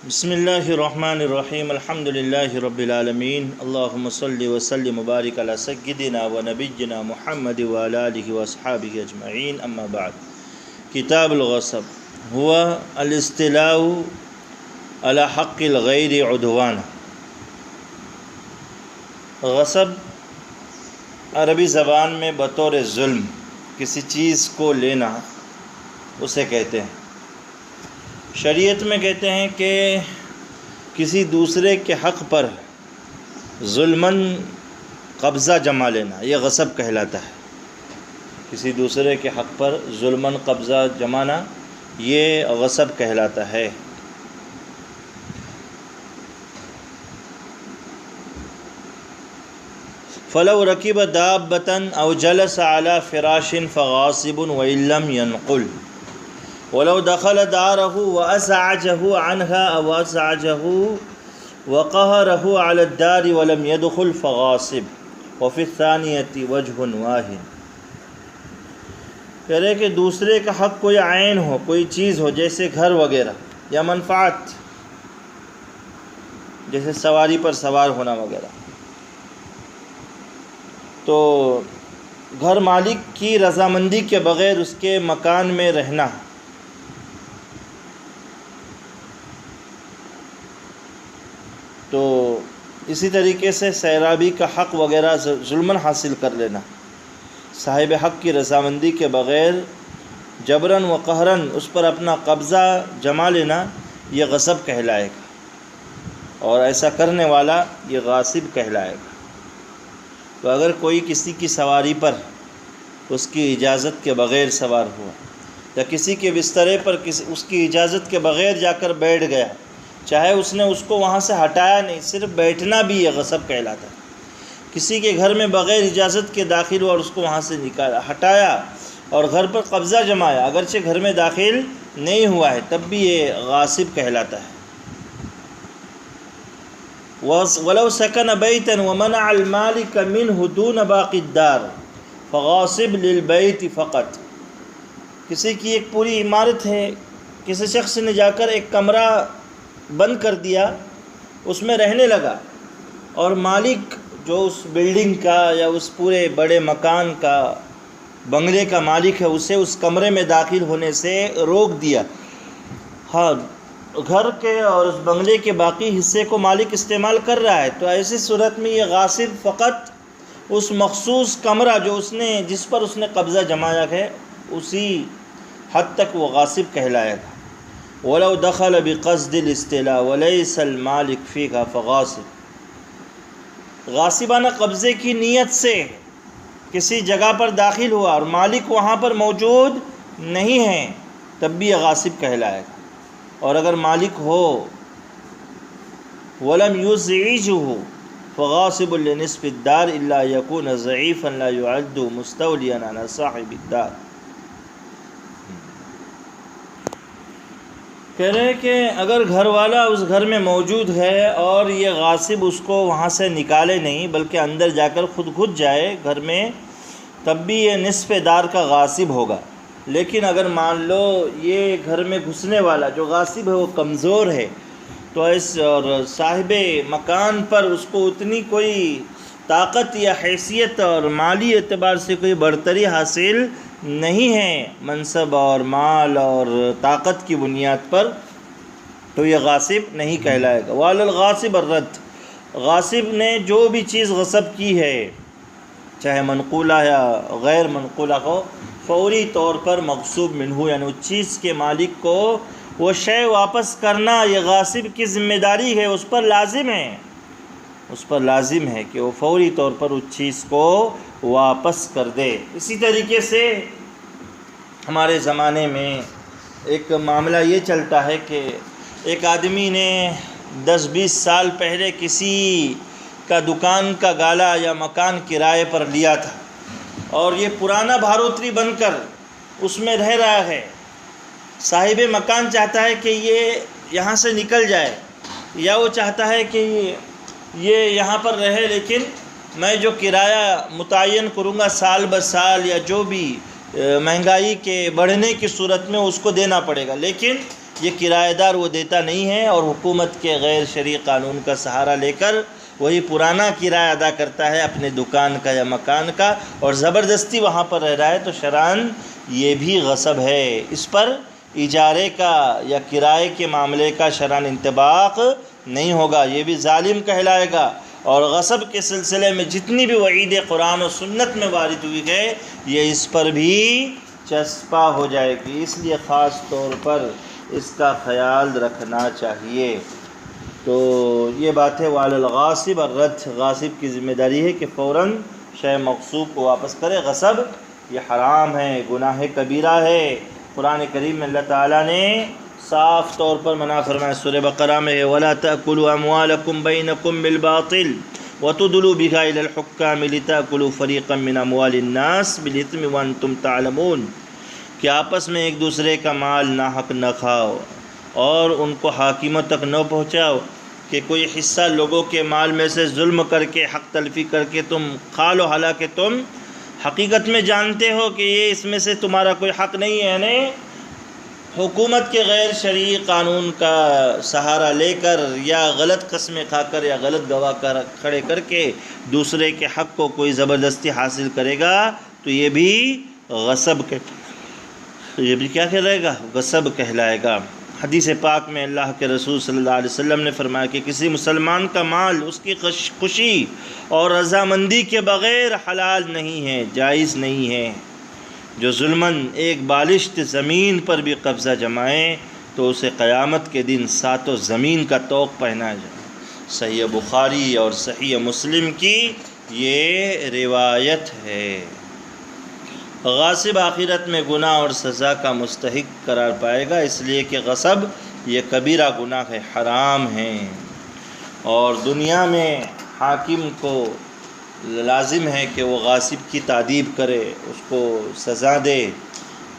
بسم اللہ الرحمن الرحیم الحمد للہ رب العالمین اللہم صلی وسلم وبارک علی سیدنا و نبینا محمد وعلی آلہ واصحابہ اجمعین اما بعد۔ کتاب الغصب ہوا الاستیلاء علی حق الغیر عدوانا۔ غصب عربی زبان میں بطور ظلم کسی چیز کو لینا اسے کہتے ہیں۔ شریعت میں کہتے ہیں کہ کسی دوسرے کے حق پر ظلماً قبضہ جما لینا یہ غصب کہلاتا ہے۔ کسی دوسرے کے حق پر ظلماً قبضہ جمانا یہ غصب کہلاتا ہے۔ فلو رکب دابۃ او جلس علی فراش فغاصب وان لم ينقل ولو دخل داره وأزعجه عنها أو أزعجه وقهره على الدار ولم يدخل فغاصب وفي الثانية وجه واهن۔ کہہ رہے کہ دوسرے کا حق کوئی عین ہو، کوئی چیز ہو، جیسے گھر وغیرہ یا منفعت، جیسے سواری پر سوار ہونا وغیرہ، تو گھر مالک کی رضامندی کے بغیر اس کے مکان میں رہنا، تو اسی طریقے سے سیرابی کا حق وغیرہ ظلماً حاصل کر لینا، صاحب حق کی رضامندی کے بغیر جبراً و قہراً اس پر اپنا قبضہ جما لینا یہ غصب کہلائے گا، اور ایسا کرنے والا یہ غاصب کہلائے گا۔ تو اگر کوئی کسی کی سواری پر اس کی اجازت کے بغیر سوار ہوا، یا کسی کے بسترے پر اس کی اجازت کے بغیر جا کر بیٹھ گیا، چاہے اس نے اس کو وہاں سے ہٹایا نہیں، صرف بیٹھنا بھی یہ غصب کہلاتا ہے۔ کسی کے گھر میں بغیر اجازت کے داخل ہوا اور اس کو وہاں سے نکالا، ہٹایا اور گھر پر قبضہ جمایا، اگرچہ گھر میں داخل نہیں ہوا ہے، تب بھی یہ غاصب کہلاتا ہے۔ وَلَوْ سَكَنَ بَيْتًا وَمَنَعَ الْمَالِكَ مِنْهُ دُونَ بَاقِي الدَّارِ فَغَاصِبْ لِلْبَيْتِ فَقَط۔ کسی کی ایک پوری عمارت ہے، کسی شخص نے جا کر ایک کمرہ بند کر دیا، اس میں رہنے لگا، اور مالک جو اس بلڈنگ کا یا اس پورے بڑے مکان کا، بنگلے کا مالک ہے، اسے اس کمرے میں داخل ہونے سے روک دیا۔ ہاں، گھر کے اور اس بنگلے کے باقی حصے کو مالک استعمال کر رہا ہے، تو ایسی صورت میں یہ غاصب فقط اس مخصوص کمرہ جس پر اس نے قبضہ جمایا ہے اسی حد تک وہ غاصب کہلائے گا۔ وَلَوْ دَخَلَ بِقَصْدِ الْاِسْتِلَاءِ وَلَيْسَ الْمَالِكُ فِيهَا فَغَاصِبٌ۔ غاصبانہ قبضے کی نیت سے کسی جگہ پر داخل ہوا اور مالک وہاں پر موجود نہیں ہے، تب بھی یہ غاصب کہلائے گا۔ اور اگر مالک ہو وَلَمْ يُزْعِجْهُ فَغَاصِبٌ لِنِصْفِ الدَّارِ إِلَّا يَكُونَ ضَعِيفًا لَا يُعَدُّ مُسْتَوْلِيًا عَلَى صَاحِبِ الدَّارِ۔ کہہ رہے ہیں کہ اگر گھر والا اس گھر میں موجود ہے اور یہ غاصب اس کو وہاں سے نکالے نہیں، بلکہ اندر جا کر خود گھس جائے گھر میں، تب بھی یہ نصف دار کا غاصب ہوگا۔ لیکن اگر مان لو یہ گھر میں گھسنے والا جو غاصب ہے وہ کمزور ہے، تو اور صاحب مکان پر اس کو اتنی کوئی طاقت یا حیثیت اور مالی اعتبار سے کوئی برتری حاصل نہیں ہے، منصب اور مال اور طاقت کی بنیاد پر، تو یہ غاصب نہیں کہلائے گا۔ وَعَلَى الْغَاصِبِ الرَّدُّ۔ غاصب نے جو بھی چیز غصب کی ہے، چاہے منقولہ یا غیر منقولہ ہو، فوری طور پر مغصوب منہ، یعنی اس چیز کے مالک کو وہ شے واپس کرنا یہ غاصب کی ذمہ داری ہے، اس پر لازم ہے کہ وہ فوری طور پر اس چیز کو واپس کر دے۔ اسی طریقے سے ہمارے زمانے میں ایک معاملہ یہ چلتا ہے کہ ایک آدمی نے 10-20 سال پہلے کسی کا دکان کا گالا یا مکان کرائے پر لیا تھا، اور یہ پرانا بھاروتری بن کر اس میں رہ رہا ہے۔ صاحب مکان چاہتا ہے کہ یہ یہاں سے نکل جائے، یا وہ چاہتا ہے کہ یہ یہاں پر رہے، لیکن میں جو کرایہ متعین کروں گا سال بسال یا جو بھی مہنگائی کے بڑھنے کی صورت میں اس کو دینا پڑے گا، لیکن یہ کرایہ دار وہ دیتا نہیں ہے، اور حکومت کے غیر شرعی قانون کا سہارا لے کر وہی پرانا کرایہ ادا کرتا ہے اپنے دکان کا یا مکان کا، اور زبردستی وہاں پر رہ رہا ہے، تو شرعاً یہ بھی غصب ہے۔ اس پر اجارے کا یا کرائے کے معاملے کا شرعاً انطباق نہیں ہوگا، یہ بھی ظالم کہلائے گا۔ اور غصب کے سلسلے میں جتنی بھی وعید قرآن و سنت میں وارد ہوئی ہے، یہ اس پر بھی چسپاں ہو جائے گی، اس لیے خاص طور پر اس کا خیال رکھنا چاہیے۔ تو یہ بات ہے وعلی الغاصب الرد، غاصب کی ذمہ داری ہے کہ فوراً شے مغصوب کو واپس کرے۔ غصب یہ حرام ہے، گناہ کبیرہ ہے۔ قرآن کریم میں اللہ تعالیٰ نے صاف طور پر منع فرمایا، سورہ بقرہ میں ہے وَلَا تَأْكُلُوا أَمْوَالَكُمْ بَيْنَكُمْ بِالْبَاطِلِ وَتُدْلُوا بِهَا إِلَى الْحُكَّامِ لِتَأْكُلُوا فَرِيقًا مِنْ أَمْوَالِ النَّاسِ بِالْإِثْمِ وَأَنْتُمْ تَعْلَمُونَ، کہ آپس میں ایک دوسرے کا مال ناحق نہ کھاؤ اور ان کو حاکموں تک نہ پہنچاؤ، کہ کوئی حصہ لوگوں کے مال میں سے ظلم کر کے حق تلفی کر کے تم کھا لو، حالانکہ تم حقیقت میں جانتے ہو کہ یہ اس میں سے تمہارا کوئی حق نہیں ہے۔ یعنی حکومت کے غیر شرعی قانون کا سہارا لے کر یا غلط قسمیں کھا کر یا غلط گواہ کھڑے کر کے دوسرے کے حق کو کوئی زبردستی حاصل کرے گا تو یہ بھی غصب یہ بھی کیا کہلائے گا؟ غصب کہلائے گا۔ حدیث پاک میں اللہ کے رسول صلی اللہ علیہ وسلم نے فرمایا کہ کسی مسلمان کا مال اس کی خوشی اور رضامندی کے بغیر حلال نہیں ہے، جائز نہیں ہے۔ جو ظلماً ایک بالشت زمین پر بھی قبضہ جمائے تو اسے قیامت کے دن ساتوں زمین کا طوق پہنایا جائے۔ صحیح بخاری اور صحیح مسلم کی یہ روایت ہے۔ غاصب آخرت میں گناہ اور سزا کا مستحق قرار پائے گا، اس لیے کہ غصب یہ کبیرہ گناہ ہے، حرام ہے، اور دنیا میں حاکم کو لازم ہے کہ وہ غاصب کی تادیب کرے، اس کو سزا دے،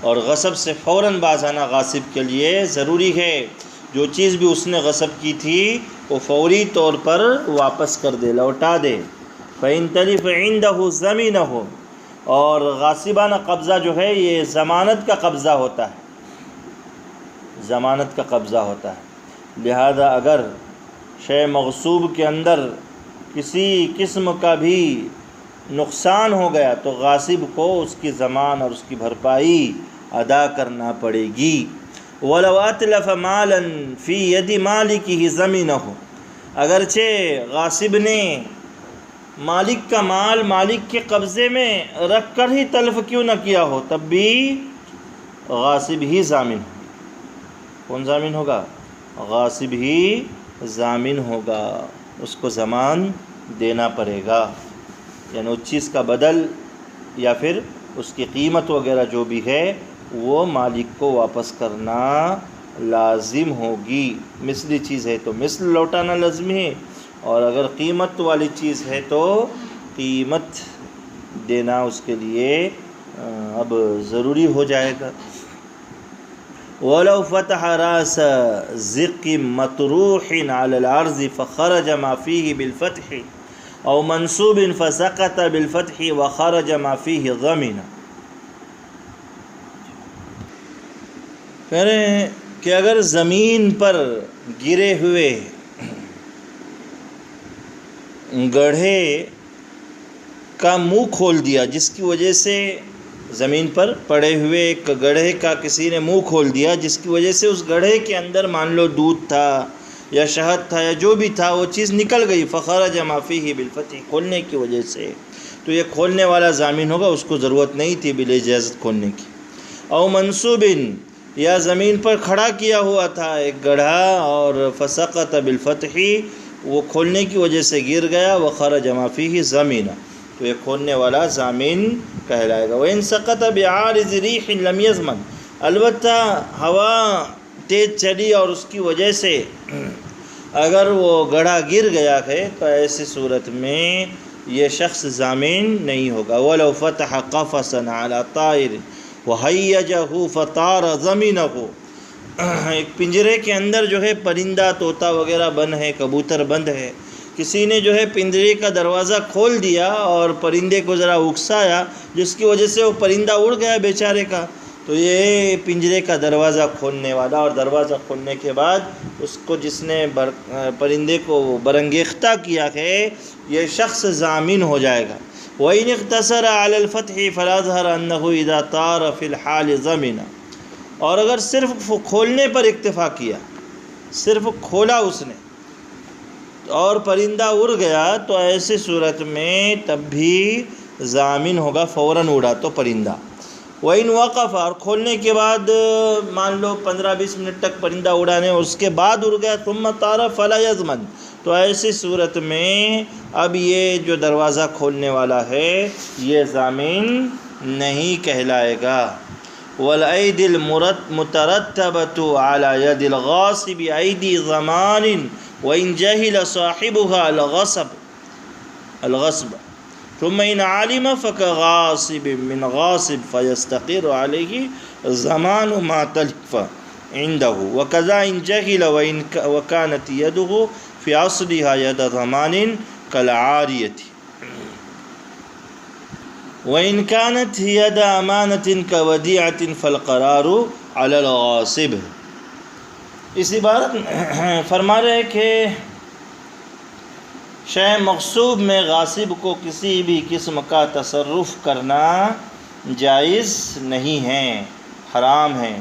اور غصب سے فوراً باز آنا غاصب کے لیے ضروری ہے۔ جو چیز بھی اس نے غصب کی تھی وہ فوری طور پر واپس کر دے، لوٹا دے۔ فَإِن تَلِفَ عِندَهُ زَمِينَهُ، اور غاصبانہ قبضہ جو ہے یہ ضمانت کا قبضہ ہوتا ہے، ضمانت کا قبضہ ہوتا ہے۔ لہذا اگر شے مغصوب کے اندر کسی قسم کا بھی نقصان ہو گیا تو غاصب کو اس کی ضمان اور اس کی بھرپائی ادا کرنا پڑے گی۔ وَلَوْ أَتْلَفَ مَالًا فِي يَدِ مَالِكِهِ زَمِينَهُ، اگرچہ غاصب نے مالک کا مال مالک کے قبضے میں رکھ کر ہی تلف کیوں نہ کیا ہو، تب بھی غاصب ہی ضامن ہوگا۔ کون ضامن ہوگا؟ غاصب ہی ضامن ہوگا، اس کو ضمان دینا پڑے گا، یعنی اس چیز کا بدل یا پھر اس کی قیمت وغیرہ جو بھی ہے وہ مالک کو واپس کرنا لازم ہوگی۔ مثلی چیز ہے تو مثل لوٹانا لازمی ہے، اور اگر قیمت والی چیز ہے تو قیمت دینا اس کے لیے اب ضروری ہو جائے گا۔ وَلَوْ فَتَحَ رَأْسَ زِقٍ مَطْرُوحٍ عَلَى الْأَرْضِ فَخَرَجَ مَا فِيهِ بِالْفَتْحِ أَوْ مَنْصُوبٍ فَسَقَطَ بِالْفَتْحِ وَخَرَجَ مَا فِيهِ ضَمِنًا، کہہ رہے ہیں کہ اگر زمین پر گرے ہوئے گڑھے کا منہ کھول دیا، جس کی وجہ سے زمین پر پڑے ہوئے ایک گڑھے کا کسی نے منہ کھول دیا، جس کی وجہ سے اس گڑھے کے اندر مان لو دودھ تھا یا شہد تھا یا جو بھی تھا وہ چیز نکل گئی، فخرج ما فیہ بالفتح، کھولنے کی وجہ سے، تو یہ کھولنے والا ضامن ہوگا، اس کو ضرورت نہیں تھی بلا اجازت کھولنے کی۔ او منصوب، یا زمین پر کھڑا کیا ہوا تھا ایک گڑھا اور فسقط بالفتح، وہ کھولنے کی وجہ سے گر گیا، وخرج ما فیہ ضمین، تو یہ کھولنے والا ضامن کہلائے گا۔ وَإِن سَقَطَ بِعَارِضِ رِيحٍ لَمْ يَضْمَنْ، البتہ ہوا تیز چلی اور اس کی وجہ سے اگر وہ گڑھا گر گیا ہے تو ایسی صورت میں یہ شخص ضامن نہیں ہوگا۔ وَلَوْ فَتَحَ قَفَصًا عَلَى طَائِرٍ وَحَيَّجَهُ فَطَارَ ضَمِنَهُ، ایک پنجرے کے اندر جو ہے پرندہ طوطا وغیرہ بند ہے، کبوتر بند ہے، کسی نے جو ہے پنجرے کا دروازہ کھول دیا اور پرندے کو ذرا اکسایا، جس کی وجہ سے وہ پرندہ اڑ گیا بیچارے کا، تو یہ پنجرے کا دروازہ کھولنے والا، اور دروازہ کھولنے کے بعد اس کو جس نے پرندے کو برانگیختہ کیا ہے یہ شخص ضامن ہو جائے گا۔ وَإِنِ اقْتَصَرَ عَلَى الْفَتْحِ فَلَا ظَهَرَ أَنَّهُ إِذَا طَارَ فِي الْحَالِ ضَمِنَ، اور اگر صرف کھولنے پر اکتفا کیا، صرف کھولا اس نے اور پرندہ اڑ گیا، تو ایسی صورت میں تب بھی ضامن ہوگا، فوراً اڑا تو پرندہ۔ وَإِنْ وَقَفَ، اور کھولنے کے بعد مان لو 15-20 منٹ تک پرندہ اڑانے، اس کے بعد اڑ گیا، ثُمَّ طَارَ فَلَا يَضْمَنُ، تو ایسی صورت میں اب یہ جو دروازہ کھولنے والا ہے یہ ضامن نہیں کہلائے گا۔ وَالْأَيْدِي الْمُتَرَتَّبَةُ عَلَى يَدِ الْغَاصِبِ أَيْدِي ضَمَانٍ وَإِنْ جَهِلَ صَاحِبُهَا الْغَصْبَ ثُمَّ إِنْ عَلِمَ فَكَغَاصِبٍ مِّنْ غَاصِبٍ فَيَسْتَقِرُّ عَلَيْهِ زَمَانُ مَا تَلْفَ عِنْدَهُ وَكَذَا إِنْ جَهِلَ وَكَانَتْ يَدُهُ فِي أَصْلِهَا يَدَ ضَمَانٍ كَالْعَارِيَةِ وَإِنْ كَانَتْ يَدَ أَمَانَةٍ كَوَدِيعَةٍ فَالْقَرَارُ عَلَى الْغَاصِبِ۔ اس عبارت فرما رہے کہ شے مغصوب میں غاصب کو کسی بھی قسم کا تصرف کرنا جائز نہیں ہے، حرام ہے۔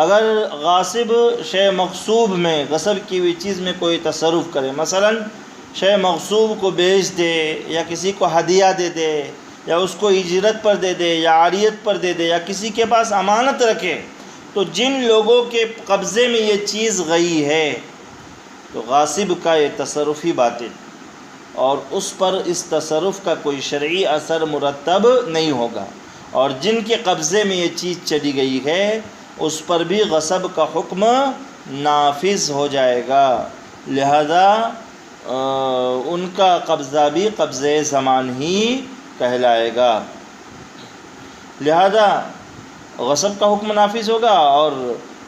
اگر غاصب شے مغصوب میں، غصب کی ہوئی چیز میں کوئی تصرف کرے، مثلا شے مغصوب کو بیچ دے یا کسی کو ہدیہ دے دے یا اس کو اجرت پر دے دے یا عاریت پر دے دے یا کسی کے پاس امانت رکھے، تو جن لوگوں کے قبضے میں یہ چیز گئی ہے تو غاصب کا یہ تصرف ہی باطل، اور اس پر اس تصرف کا کوئی شرعی اثر مرتب نہیں ہوگا، اور جن کے قبضے میں یہ چیز چلی گئی ہے اس پر بھی غصب کا حکم نافذ ہو جائے گا، لہذا ان کا قبضہ بھی قبضہ زمان ہی کہلائے گا، لہذا غصب کا حکم نافذ ہوگا، اور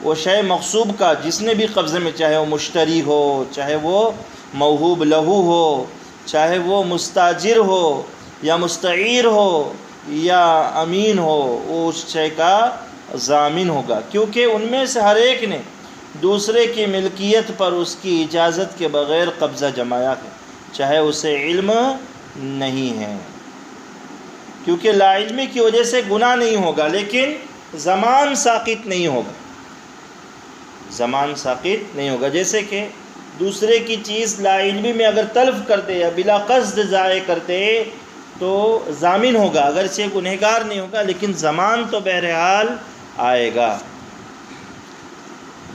وہ شے مغصوب کا جس نے بھی قبضے میں، چاہے وہ مشتری ہو، چاہے وہ موہوب لہو ہو، چاہے وہ مستاجر ہو یا مستعیر ہو یا امین ہو، وہ اس شے کا ضامن ہوگا، کیونکہ ان میں سے ہر ایک نے دوسرے کی ملکیت پر اس کی اجازت کے بغیر قبضہ جمایا ہے، چاہے اسے علم نہیں ہے، کیونکہ لا علمی کی وجہ سے گناہ نہیں ہوگا، لیکن زمان ساقط نہیں ہوگا، زمان ساقط نہیں ہوگا۔ جیسے کہ دوسرے کی چیز لا علمی میں اگر تلف کرتے یا بلا قصد ضائع کرتے تو ضامن ہوگا، اگرچہ گنہگار نہیں ہوگا، لیکن زمان تو بہرحال آئے گا،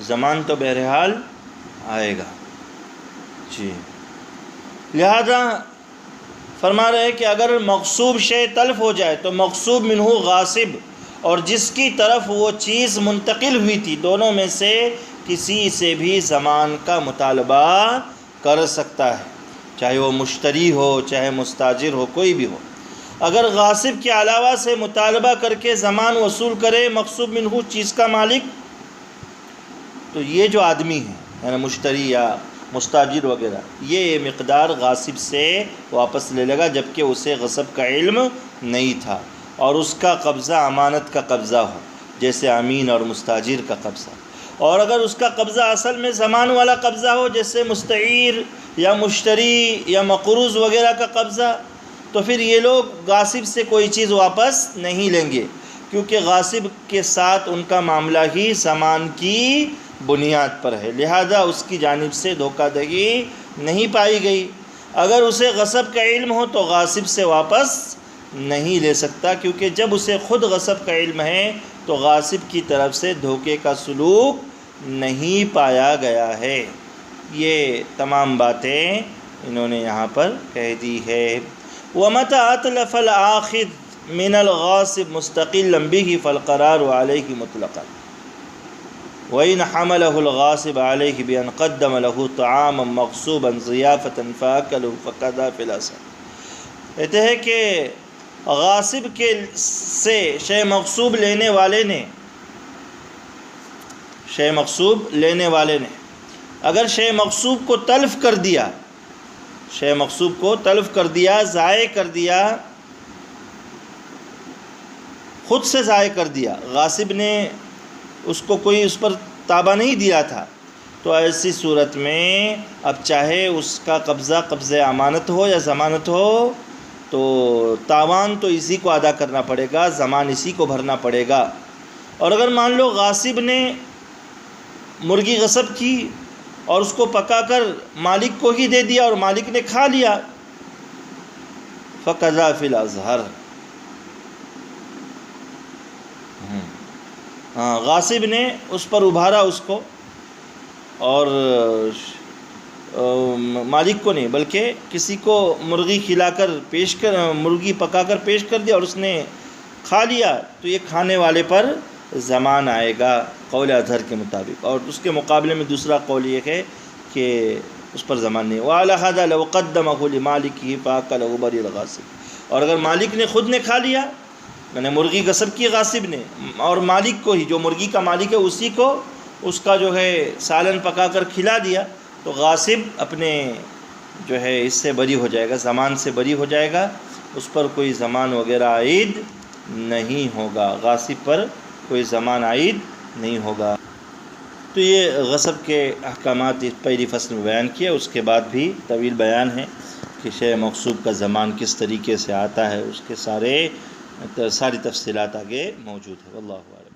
زمان تو بہرحال آئے گا جی۔ لہذا فرما رہے کہ اگر مغصوب شے تلف ہو جائے تو مغصوب منہ غاصب اور جس کی طرف وہ چیز منتقل ہوئی تھی، دونوں میں سے کسی سے بھی زمان کا مطالبہ کر سکتا ہے، چاہے وہ مشتری ہو چاہے مستاجر ہو، کوئی بھی ہو۔ اگر غاصب کے علاوہ سے مطالبہ کر کے زمان وصول کرے مغصوب منہ چیز کا مالک، تو یہ جو آدمی ہے یعنی مشتری یا مستاجر وغیرہ، یہ مقدار غاصب سے واپس لے لے گا، جبکہ اسے غصب کا علم نہیں تھا، اور اس کا قبضہ امانت کا قبضہ ہو، جیسے امین اور مستاجر کا قبضہ۔ اور اگر اس کا قبضہ اصل میں زمان والا قبضہ ہو، جیسے مستعیر یا مشتری یا مقروض وغیرہ کا قبضہ، تو پھر یہ لوگ غاصب سے کوئی چیز واپس نہیں لیں گے، کیونکہ غاصب کے ساتھ ان کا معاملہ ہی زمان کی بنیاد پر ہے، لہذا اس کی جانب سے دھوکہ دہی نہیں پائی گئی۔ اگر اسے غصب کا علم ہو تو غاصب سے واپس نہیں لے سکتا، کیونکہ جب اسے خود غصب کا علم ہے تو غاصب کی طرف سے دھوکے کا سلوک نہیں پایا گیا ہے۔ یہ تمام باتیں انہوں نے یہاں پر کہہ دی ہے۔ وَمَتَى أَتْلَفَ الْآخِذُ مِنَ الْغَاصِبِ مُسْتَقِلًّا بِهِ فَالْقَرَارُ عَلَيْهِ مُطْلَقًا وَإِنْ حَمَلَهُ الْغَاصِبُ عَلَيْهِ بِأَنْ قَدَّمَ لَهُ طَعَامًا مَغْصُوبًا ضِيَافَةً فَأَكَلَهُ فَكَذَا فِي الْأَصْلِ۔ کہتے ہیں کہ غاصب کے سے شے مغصوب لینے والے نے اگر شے مغصوب کو تلف کر دیا، شے مغصوب کو تلف کر دیا، ضائع کر دیا، خود سے ضائع کر دیا، غاصب نے اس کو کوئی اس پر تابع نہیں دیا تھا، تو ایسی صورت میں اب چاہے اس کا قبضہ امانت ہو یا ضمانت ہو، تو تاوان تو اسی کو ادا کرنا پڑے گا، ضمان اسی کو بھرنا پڑے گا۔ اور اگر مان لو غاصب نے مرغی غصب کی اور اس کو پکا کر مالک کو ہی دے دیا اور مالک نے کھا لیا، فقضا فی الازہر، غاصب نے اس پر ابھارا اس کو، اور مالک کو نہیں بلکہ کسی کو مرغی کھلا کر مرغی پکا کر پیش کر دیا اور اس نے کھا لیا، تو یہ کھانے والے پر ضمان آئے گا قول اظہر کے مطابق۔ اور اس کے مقابلے میں دوسرا قول یہ ہے کہ اس پر ضمان نہیں۔ وَعَلَى هَذَا لَوْ قَدَّمَهُ لِمَالِكِهِ فَأَكَلَهُ بَرِّ الْغَاصِبِ، اور اگر مالک نے خود نے کھا لیا، یعنی مرغی غصب کی غاصب نے، اور مالک کو ہی، جو مرغی کا مالک ہے اسی کو اس کا جو ہے سالن پکا کر کھلا دیا، تو غاصب اپنے جو ہے اس سے بری ہو جائے گا، ضمان سے بری ہو جائے گا، اس پر کوئی ضمان وغیرہ عائد نہیں ہوگا، غاصب پر کوئی ضمان عائد نہیں ہوگا۔ تو یہ غصب کے احکامات اس پہلی فصل میں بیان کیا، اس کے بعد بھی طویل بیان ہے کہ شے مغصوب کا ضمان کس طریقے سے آتا ہے، اس کے ساری تفصیلات آگے موجود ہے۔ واللہ اعلم۔